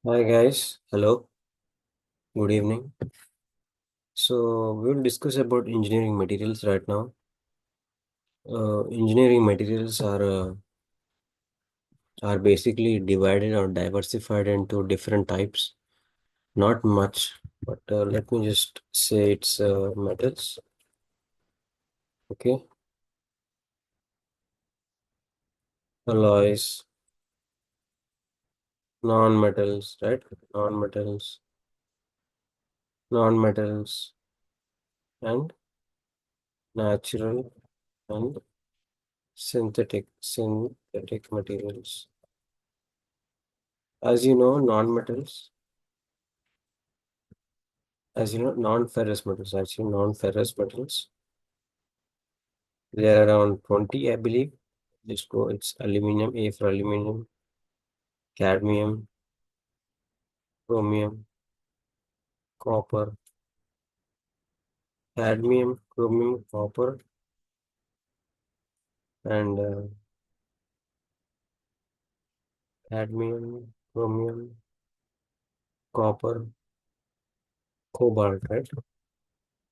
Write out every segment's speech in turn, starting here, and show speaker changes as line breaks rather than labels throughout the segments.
Hi guys, hello, good evening. So we'll discuss about engineering materials right now. Engineering materials are basically divided or diversified into different types. Not much, but let me just say it's metals. Okay, alloys, non-metals, right? Non-metals, non-metals, and natural and synthetic materials. As you know, non-metals. As you know, non-ferrous metals, actually non-ferrous metals. There are around 20, I believe. Let's go. It's aluminum, A for aluminum, cadmium, chromium, copper, cadmium, chromium, copper, and cadmium, chromium, copper, cobalt, right?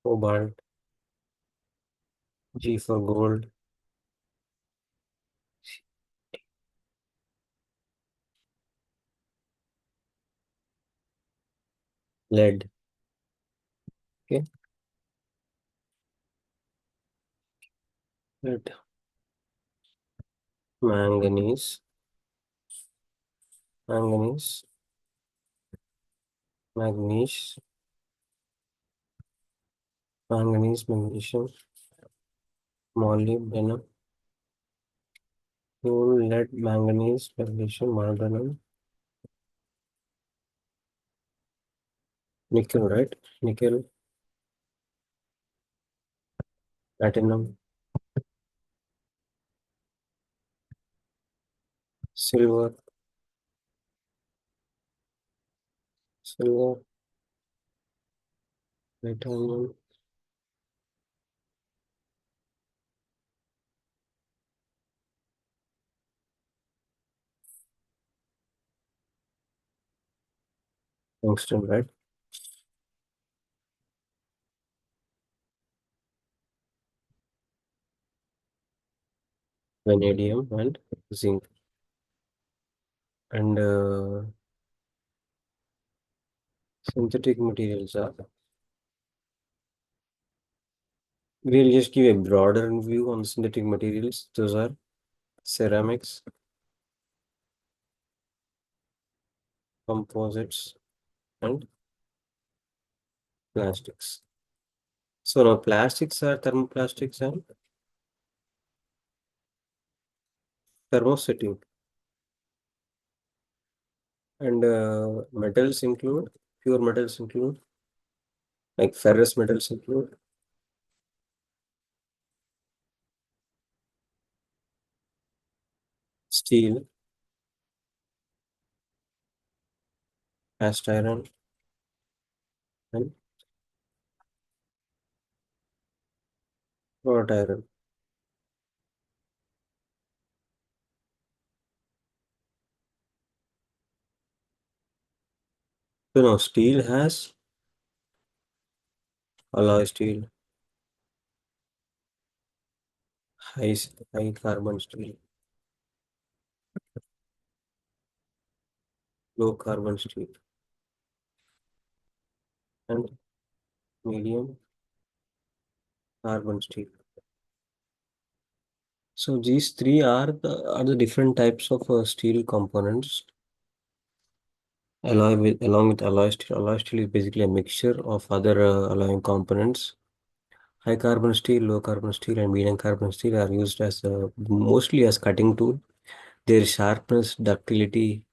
Cobalt, G for gold, lead. Okay, lead, manganese, manganese, manganese, manganese, magnesium, molybdenum, coal, lead, manganese, magnesium, molybdenum, nickel, right? Nickel, platinum, silver, silver, titanium, tungsten, right? Vanadium and zinc. And synthetic materials are. We'll just give a broader view on synthetic materials. Those are ceramics, composites, and plastics. So now plastics are thermoplastics and thermosetting. And metals include, pure metals include, like ferrous metals include steel, cast iron, and wrought iron. So now steel has alloy steel, high, high carbon steel, low carbon steel, and medium carbon steel. So these three are the different types of steel components. Along with alloy steel is basically a mixture of other alloying components. High carbon steel, low carbon steel, and medium carbon steel are used as mostly as cutting tool. Their sharpness, ductility,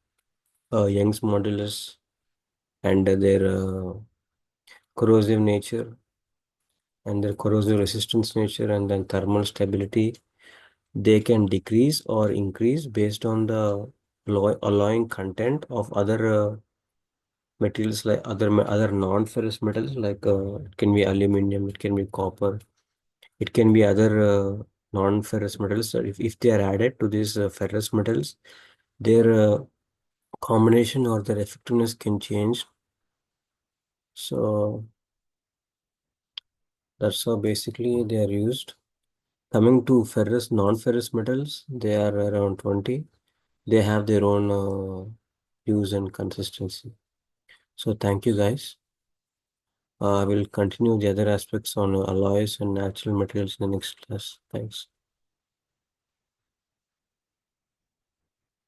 Young's modulus, and their corrosive nature and their corrosive resistance nature and then thermal stability, they can decrease or increase based on the alloying content of other materials, like other non-ferrous metals, like it can be aluminum, it can be copper, it can be other non-ferrous metals. So if they are added to these ferrous metals, their combination or their effectiveness can change. So that's how basically they are used. Coming to ferrous, non-ferrous metals, they are around 20. They have their own use and consistency. So thank you guys. I will continue the other aspects on alloys and natural materials in the next class. Thanks.